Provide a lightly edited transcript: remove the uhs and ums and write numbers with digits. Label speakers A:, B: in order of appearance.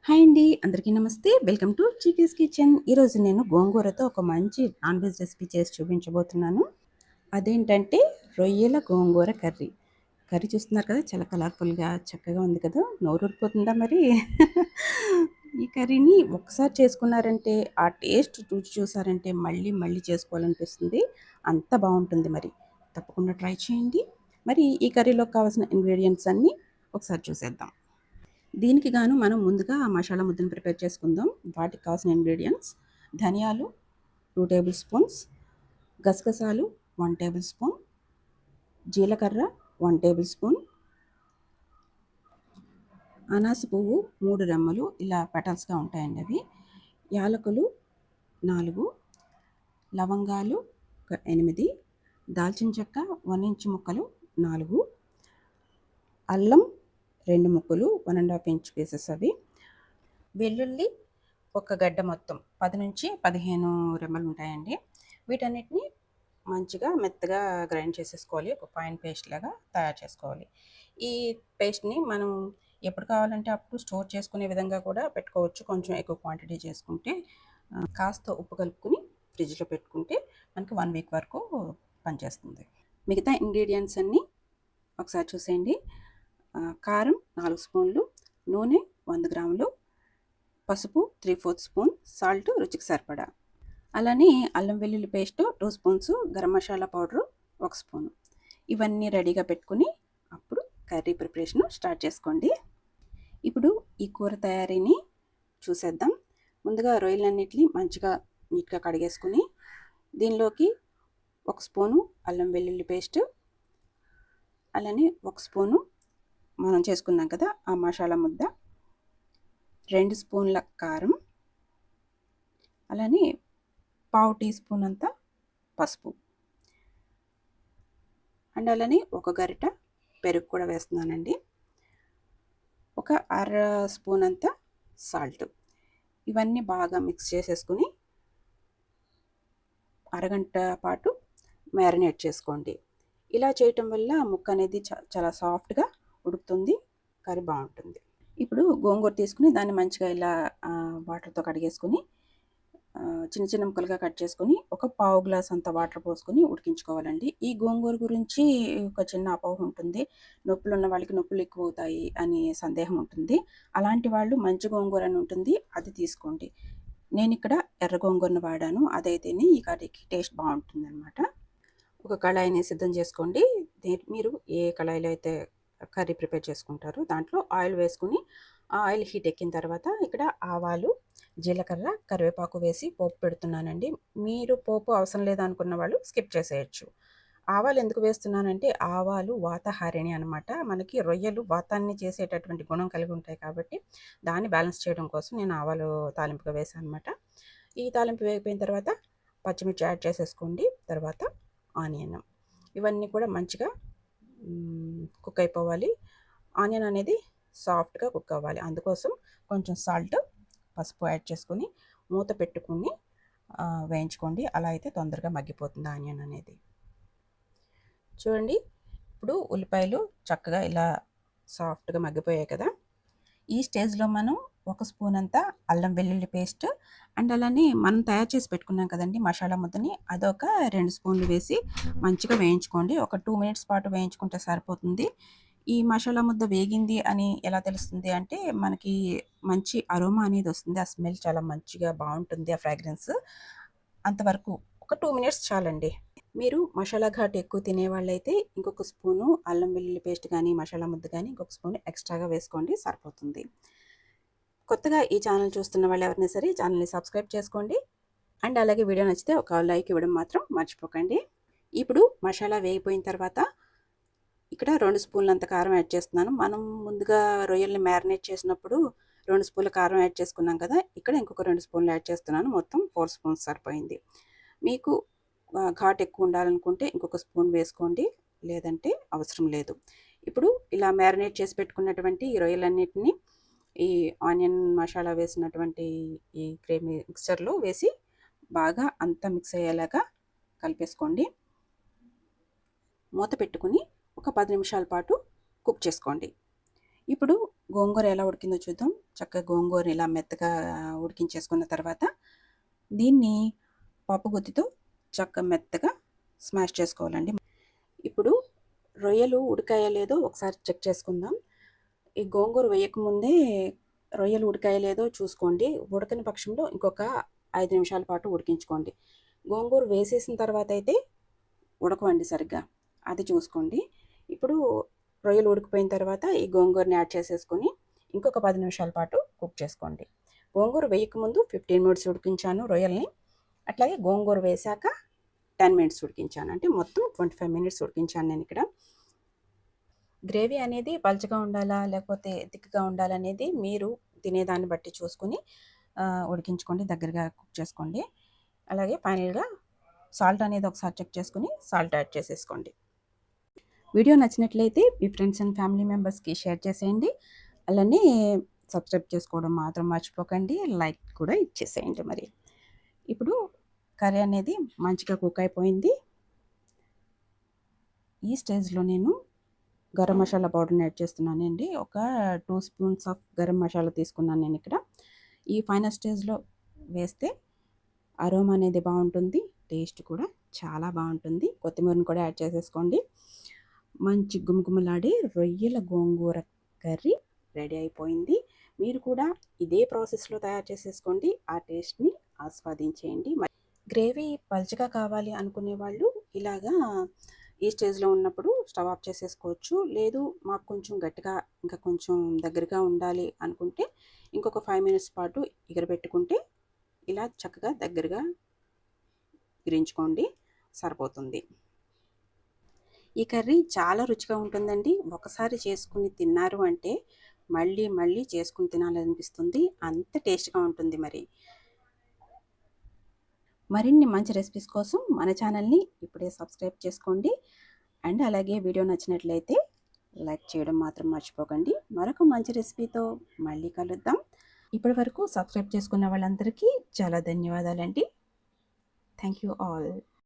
A: Hi అండి. అందరికీ నమస్తే. Welcome to Cheeky's kitchen. ఈరోజు నేను గోంగూరతో ఒక మంచి నాన్ వెజ్ రెసిపీ చేసి చూపించబోతున్నాను. అదేంటంటే రొయ్యల గోంగూర కర్రీ. కర్రీ చూస్తున్నారు కదా! చాలా కలర్‌ఫుల్‌గా చక్కగా ఉంది కదా! నోరూరిపోతుందా మరి? ఈ కర్రీని ఒకసారి చేసుకున్నారంటే, ఆ టేస్ట్ రుచి చూసారంటే మళ్ళీ మళ్ళీ చేసుకోవాలనిపిస్తుంది. అంత బావుంటుంది మరి. తప్పకుండా ట్రై చేయండి. మరి ఈ కర్రీలోకి కావాల్సిన ఇంగ్రీడియెంట్స్ అన్నీ ఒకసారి చూసేద్దాం. దీనికి గాను మనం ముందుగా మసాలా ముద్దను ప్రిపేర్ చేసుకుందాం. వాటికి కావాల్సిన ఇంగ్రీడియెంట్స్ ధనియాలు 2 టేబుల్ స్పూన్స్, గసగసాలు 1 టేబుల్ స్పూన్, జీలకర్ర 1 టేబుల్ స్పూన్, అనాస పువ్వు 3 రెమ్మలు ఇలా పెటల్స్‌గా ఉంటాయండి అవి. యాలకులు 4, లవంగాలు ఒక 8, దాల్చిన చెక్క 1 ఇంచు ముక్కలు 4, అల్లం 2 ముక్కలు 1 ½ ఇంచ్ పీసెస్ అవి, వెల్లుల్లి ఒక గడ్డ మొత్తం 10-15 రెమ్మలు ఉంటాయండి. వీటన్నిటిని మంచిగా మెత్తగా గ్రైండ్ చేసేసుకోవాలి. ఒక ఫైన్ పేస్ట్ లాగా తయారు చేసుకోవాలి. ఈ పేస్ట్‌ని మనం ఎప్పుడు కావాలంటే అప్పుడు స్టోర్ చేసుకునే విధంగా కూడా పెట్టుకోవచ్చు. కొంచెం ఎక్కువ క్వాంటిటీ చేసుకుంటే కాస్త ఉప్పు కలుపుకొని ఫ్రిడ్జ్‌లో పెట్టుకుంటే మనకి 1 వీక్ వరకు పనిచేస్తుంది. మిగతా ఇంగ్రీడియెంట్స్ అన్నీ ఒకసారి చూసేయండి. కారం 4 స్పూన్లు, నూనె 100 గ్రాములు, పసుపు 3/4 స్పూన్, సాల్ట్ రుచికి సరిపడా. అలానే అల్లం వెల్లుల్లి paste 2 spoons, garam masala powder 1 spoon. ఇవన్నీ రెడీగా పెట్టుకుని అప్పుడు కర్రీ ప్రిపరేషన్ స్టార్ట్ చేసుకోండి. ఇప్పుడు ఈ కూర తయారీని చూసేద్దాం. ముందుగా రొయ్యలన్నిటిని మంచిగా నీట్గా కడిగేసుకుని దీనిలోకి 1 స్పూను అల్లం వెల్లుల్లి పేస్ట్, అలానే 1 స్పూను మనం చేసుకున్నాం కదా ఆ మసాలా ముద్ద, 2 స్పూన్ల కారం, అలానే పావు టీ స్పూన్ అంత పసుపు, అండ్ అలానే ఒక గరిట పెరుగు కూడా వేస్తున్నానండి. ఒక అర స్పూన్ అంత సాల్ట్. ఇవన్నీ బాగా మిక్స్ చేసేసుకుని అరగంట పాటు మ్యారినేట్ చేసుకోండి. ఇలా చేయటం వల్ల ముక్క అనేది చాలా సాఫ్ట్గా ఉడుకుతుంది, కర్రీ బాగుంటుంది. ఇప్పుడు గోంగూర తీసుకుని దాన్ని మంచిగా ఇలా వాటర్తో కడిగేసుకుని చిన్న చిన్న ముక్కలుగా కట్ చేసుకొని ఒక పావు గ్లాస్ అంత వాటర్ పోసుకొని ఉడికించుకోవాలండి. ఈ గోంగూర గురించి ఒక చిన్న అపోహ ఉంటుంది. నొప్పులు ఉన్న వాళ్ళకి నొప్పులు ఎక్కువ అవుతాయి అని సందేహం ఉంటుంది. అలాంటి వాళ్ళు మంచి గోంగూర అని ఉంటుంది, అది తీసుకోండి. నేను ఇక్కడ ఎర్ర గోంగూరను వాడాను. అదైతేనే ఈ కర్రీకి టేస్ట్ బాగుంటుందన్నమాట. ఒక కళాయిని సిద్ధం చేసుకోండి. మీరు ఏ కళాయిలో అయితే కర్రీ ప్రిపేర్ చేసుకుంటారో దాంట్లో ఆయిల్ వేసుకుని ఆ ఆయిల్ హీట్ ఎక్కిన తర్వాత ఇక్కడ ఆవాలు, జీలకర్ర, కరివేపాకు వేసి పోపు పెడుతున్నానండి. మీరు పోపు అవసరం లేదనుకున్న వాళ్ళు స్కిప్ చేసేయచ్చు. ఆవాలు ఎందుకు వేస్తున్నానంటే ఆవాలు వాతహారిణి అనమాట. మనకి రొయ్యలు వాతాన్ని చేసేటటువంటి గుణం కలిగి ఉంటాయి కాబట్టి దాన్ని బ్యాలెన్స్ చేయడం కోసం నేను ఆవాలు తాలింపుగా వేసాను అనమాట. ఈ తాలింపు వేగిపోయిన తర్వాత పచ్చిమిర్చి యాడ్ చేసేసుకోండి. తర్వాత ఆనియన్, ఇవన్నీ కూడా మంచిగా కుక్ అయిపోవాలి. ఆనియన్ అనేది సాఫ్ట్గా కుక్ అవ్వాలి. అందుకోసం కొంచెం సాల్ట్, పసుపు యాడ్ చేసుకొని మూత పెట్టుకుని వేయించుకోండి. అలా అయితే తొందరగా మగ్గిపోతుంది ఆనియన్ అనేది. చూడండి, ఇప్పుడు ఉల్లిపాయలు చక్కగా ఇలా సాఫ్ట్గా మగ్గిపోయాయి కదా! ఈ స్టేజ్లో మనం 1 స్పూన్ అంతా అల్లం వెల్లుల్లి పేస్ట్, అండ్ అలానే మనం తయారు చేసి పెట్టుకున్నాం కదండి మసాలా ముద్దని, అదొక 2 స్పూన్లు వేసి మంచిగా వేయించుకోండి. ఒక 2 మినిట్స్ పాటు వేయించుకుంటే సరిపోతుంది. ఈ మసాలా ముద్ద వేగింది అని ఎలా తెలుస్తుంది అంటే మనకి మంచి అరోమా అనేది వస్తుంది. ఆ స్మెల్ చాలా మంచిగా బాగుంటుంది, ఆ ఫ్రాగ్రెన్స్. అంతవరకు ఒక 2 మినిట్స్ చాలండి. మీరు మసాలా ఘాటు ఎక్కువ తినేవాళ్ళైతే ఇంకొక స్పూను అల్లం వెల్లుల్లి పేస్ట్ కానీ మసాలా ముద్ద కానీ ఇంకొక స్పూన్ ఎక్స్ట్రాగా వేసుకోండి, సరిపోతుంది. కొత్తగా ఈ ఛానల్ చూస్తున్న వాళ్ళు ఎవరైనా సరే ఛానల్ని సబ్స్క్రైబ్ చేసుకోండి. అండ్ అలాగే వీడియో నచ్చితే ఒక లైక్ ఇవ్వడం మాత్రం మర్చిపోకండి. ఇప్పుడు మసాలా వేగిపోయిన తర్వాత ఇక్కడ 2 స్పూన్లంత కారం యాడ్ చేస్తున్నాను. మనం ముందుగా రొయ్యల్ని మ్యారినేట్ చేసినప్పుడు 2 స్పూన్ల కారం యాడ్ చేసుకున్నాం కదా! ఇక్కడ ఇంకొక 2 స్పూన్లు యాడ్ చేస్తున్నాను. మొత్తం 4 స్పూన్స్ సరిపోయింది. మీకు ఘాటు ఎక్కువ ఉండాలనుకుంటే ఇంకొక స్పూన్ వేసుకోండి, లేదంటే అవసరం లేదు. ఇప్పుడు ఇలా మ్యారినేట్ చేసి పెట్టుకున్నటువంటి ఈ రొయ్యలన్నిటిని ఈ ఆనియన్ మసాలా వేసినటువంటి ఈ గ్రేవీ మిక్స్చర్లో వేసి బాగా అంతా మిక్స్ అయ్యేలాగా కలిపేసుకోండి. మూత పెట్టుకుని ఒక 10 నిమిషాల పాటు కుక్ చేసుకోండి. ఇప్పుడు గోంగూర ఎలా ఉడికిందో చూద్దాం. చక్కగా గోంగూర ఇలా మెత్తగా ఉడికించేసుకున్న తర్వాత దీన్ని పప్పు గుత్తితో చక్కగా మెత్తగా స్మాష్ చేసుకోవాలండి. ఇప్పుడు రొయ్యలు ఉడికాయో లేదో ఒకసారి చెక్ చేసుకుందాం. ఈ గోంగూర వేయకముందే రొయ్యలు ఉడికాయో లేదో చూసుకోండి. ఉడకని పక్షంలో ఇంకొక 5 నిమిషాల పాటు ఉడికించుకోండి. గోంగూర వేసేసిన తర్వాత అయితే ఉడకవండి సరిగ్గా, అది చూసుకోండి. ఇప్పుడు రొయ్యలు ఉడికిపోయిన తర్వాత ఈ గోంగూరని యాడ్ చేసేసుకొని ఇంకొక 10 నిమిషాల పాటు కుక్ చేసుకోండి. గోంగూర వేయకముందు 15 మినిట్స్ ఉడికించాను రొయ్యల్ని. అట్లాగే గోంగూర వేశాక 10 మినిట్స్ ఉడికించాను. అంటే మొత్తం 25 మినిట్స్ ఉడికించాను నేను ఇక్కడ. గ్రేవీ అనేది పల్చగా ఉండాలా లేకపోతే థిక్‌గా ఉండాలనేది మీరు తినేదాన్ని బట్టి చూసుకొని ఉడికించుకోండి, దగ్గరగా కుక్ చేసుకోండి. అలాగే ఫైనల్‌గా సాల్ట్ అనేది ఒకసారి చెక్ చేసుకొని సాల్ట్ యాడ్ చేసేసుకోండి. వీడియో నచ్చినట్లయితే మీ ఫ్రెండ్స్ అండ్ ఫ్యామిలీ మెంబర్స్కి షేర్ చేసేయండి. అలానే సబ్స్క్రైబ్ చేసుకోవడం మాత్రం మర్చిపోకండి. లైక్ కూడా ఇచ్చేసేయండి. మరి ఇప్పుడు కర్రీ అనేది మంచిగా కుక్ అయిపోయింది. ఈ స్టేజ్లో నేను గరం మసాలా పౌడర్ని యాడ్ చేస్తున్నానండి. ఒక 2 స్పూన్స్ ఆఫ్ గరం మసాలా తీసుకున్నాను నేను ఇక్కడ. ఈ ఫైనల్ స్టేజ్లో వేస్తే అరోమా అనేది బాగుంటుంది, టేస్ట్ కూడా చాలా బాగుంటుంది. కొత్తిమీరని కూడా యాడ్ చేసేసుకోండి. మంచి గుమగుమలాడే రొయ్యల గోంగూర కర్రీ రెడీ అయిపోయింది. మీరు కూడా ఇదే ప్రాసెస్లో తయారు చేసేసుకోండి, ఆ టేస్ట్ని ఆస్వాదించేయండి. గ్రేవీ పల్చగా కావాలి అనుకునే వాళ్ళు ఇలాగా ఈ స్టేజ్లో ఉన్నప్పుడు స్టవ్ ఆఫ్ చేసేసుకోవచ్చు. లేదు మాకు కొంచెం గట్టిగా ఇంకా కొంచెం దగ్గరగా ఉండాలి అనుకుంటే ఇంకొక 5 మినిట్స్ పాటు ఎగరబెట్టుకుంటే ఇలా చక్కగా దగ్గరగా గ్రించుకోండి, సరిపోతుంది. ఈ కర్రీ చాలా రుచిగా ఉంటుందండి. ఒకసారి చేసుకుని తిన్నారు అంటే మళ్ళీ మళ్ళీ చేసుకుని తినాలనిపిస్తుంది, అంత టేస్ట్గా ఉంటుంది. మరిన్ని మంచి రెసిపీస్ కోసం మన ఛానల్ని ఇప్పుడే సబ్స్క్రైబ్ చేసుకోండి. అండ్ అలాగే వీడియో నచ్చినట్లయితే లైక్ చేయడం మాత్రం మర్చిపోకండి. మరొక మంచి రెసిపీతో మళ్ళీ కలుద్దాం. ఇప్పటి వరకు సబ్స్క్రైబ్ చేసుకున్న వాళ్ళందరికీ చాలా ధన్యవాదాలండి. Thank you all.